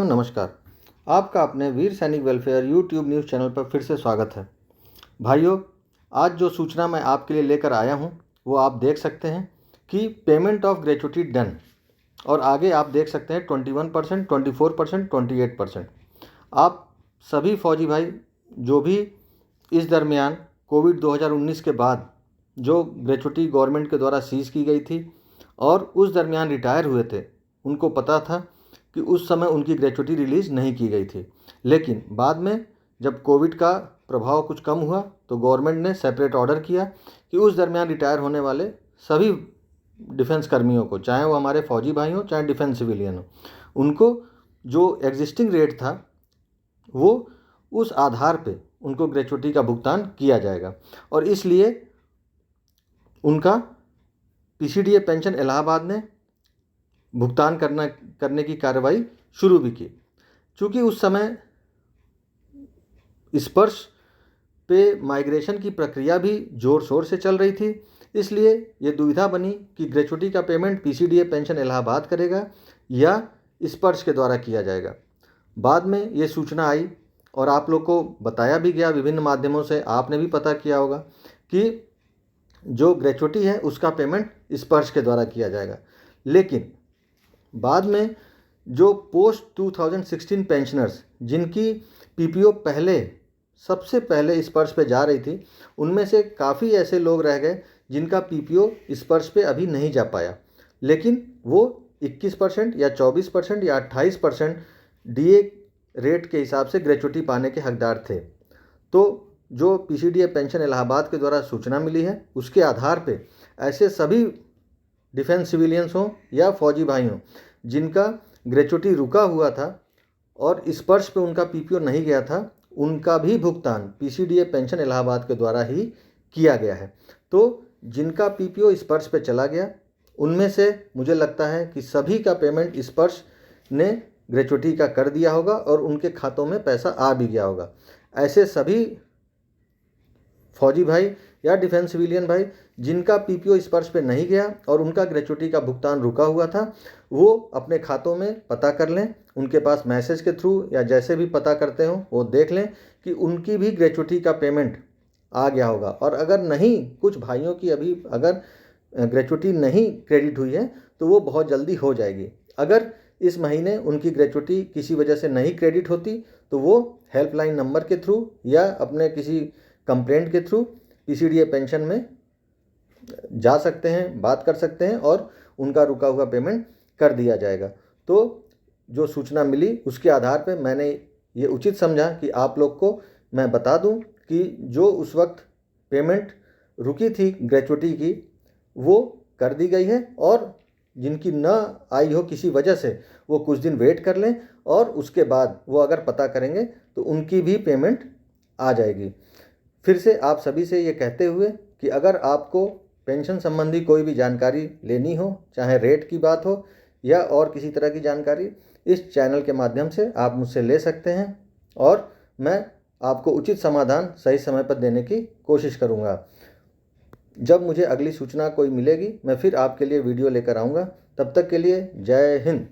भाइयों नमस्कार। आपका अपने वीर सैनिक वेलफेयर यूट्यूब न्यूज़ चैनल पर फिर से स्वागत है। भाइयों, आज जो सूचना मैं आपके लिए लेकर आया हूं वो आप देख सकते हैं कि पेमेंट ऑफ ग्रेचुटी डन, और आगे आप देख सकते हैं 21%, 24%, 28%। आप सभी फौजी भाई जो भी इस दरमियान कोविड 2019 के बाद जो ग्रेचुटी गवर्नमेंट के द्वारा सीज़ की गई थी और उस दरमियान रिटायर हुए थे, उनको पता था कि उस समय उनकी ग्रेचुटी रिलीज़ नहीं की गई थी। लेकिन बाद में जब कोविड का प्रभाव कुछ कम हुआ तो गवर्नमेंट ने सेपरेट ऑर्डर किया कि उस दरमियान रिटायर होने वाले सभी डिफेंस कर्मियों को, चाहे वो हमारे फौजी भाई हों चाहे डिफेंस सिविलियन हो, उनको जो एग्जिस्टिंग रेट था वो उस आधार पे उनको ग्रेचुटी का भुगतान किया जाएगा। और इसलिए उनका पीसीडीए पेंशन इलाहाबाद ने भुगतान करने की कार्रवाई शुरू भी की। चूँकि उस समय स्पर्श पे माइग्रेशन की प्रक्रिया भी ज़ोर शोर से चल रही थी, इसलिए ये दुविधा बनी कि ग्रेचुटी का पेमेंट पीसीडीए पेंशन इलाहाबाद करेगा या स्पर्श के द्वारा किया जाएगा। बाद में ये सूचना आई और आप लोग को बताया भी गया विभिन्न माध्यमों से, आपने भी पता किया होगा कि जो ग्रेचुटी है उसका पेमेंट स्पर्श के द्वारा किया जाएगा। लेकिन बाद में जो पोस्ट 2016 पेंशनर्स जिनकी पीपीओ सबसे पहले स्पर्श पे जा रही थी, उनमें से काफ़ी ऐसे लोग रह गए जिनका पीपीओ स्पर्श पे अभी नहीं जा पाया, लेकिन वो 21% या 24% या 28% डीए रेट के हिसाब से ग्रेचुटी पाने के हकदार थे। तो जो पीसीडीए पेंशन इलाहाबाद के द्वारा सूचना मिली है उसके आधार पे ऐसे सभी डिफेंस सिविलियंस हों या फौजी भाई हों जिनका ग्रेचुटी रुका हुआ था और स्पर्श पे उनका पीपीओ नहीं गया था, उनका भी भुगतान पीसीडीए पेंशन इलाहाबाद के द्वारा ही किया गया है। तो जिनका पीपीओ स्पर्श पे चला गया उनमें से मुझे लगता है कि सभी का पेमेंट स्पर्श ने ग्रेचुटी का कर दिया होगा और उनके खातों में पैसा आ भी गया होगा। ऐसे सभी फौजी भाई या डिफेंस सिविलियन भाई जिनका पीपीओ स्पर्श पे नहीं गया और उनका ग्रेचुटी का भुगतान रुका हुआ था, वो अपने खातों में पता कर लें, उनके पास मैसेज के थ्रू या जैसे भी पता करते हो वो देख लें कि उनकी भी ग्रेचुटी का पेमेंट आ गया होगा। और अगर नहीं, कुछ भाइयों की अभी अगर ग्रेचुटी नहीं क्रेडिट हुई है तो वो बहुत जल्दी हो जाएगी। अगर इस महीने उनकी ग्रेचुटी किसी वजह से नहीं क्रेडिट होती तो वो हेल्पलाइन नंबर के थ्रू या अपने किसी कंप्लेंट के थ्रू पीसीडीए पेंशन में जा सकते हैं, बात कर सकते हैं और उनका रुका हुआ पेमेंट कर दिया जाएगा। तो जो सूचना मिली उसके आधार पर मैंने ये उचित समझा कि आप लोग को मैं बता दूं कि जो उस वक्त पेमेंट रुकी थी ग्रेचुटी की वो कर दी गई है, और जिनकी न आई हो किसी वजह से वो कुछ दिन वेट कर लें और उसके बाद वो अगर पता करेंगे तो उनकी भी पेमेंट आ जाएगी। फिर से आप सभी से ये कहते हुए कि अगर आपको पेंशन संबंधी कोई भी जानकारी लेनी हो, चाहे रेट की बात हो या और किसी तरह की जानकारी, इस चैनल के माध्यम से आप मुझसे ले सकते हैं और मैं आपको उचित समाधान सही समय पर देने की कोशिश करूँगा। जब मुझे अगली सूचना कोई मिलेगी मैं फिर आपके लिए वीडियो लेकर आऊँगा। तब तक के लिए जय हिंद।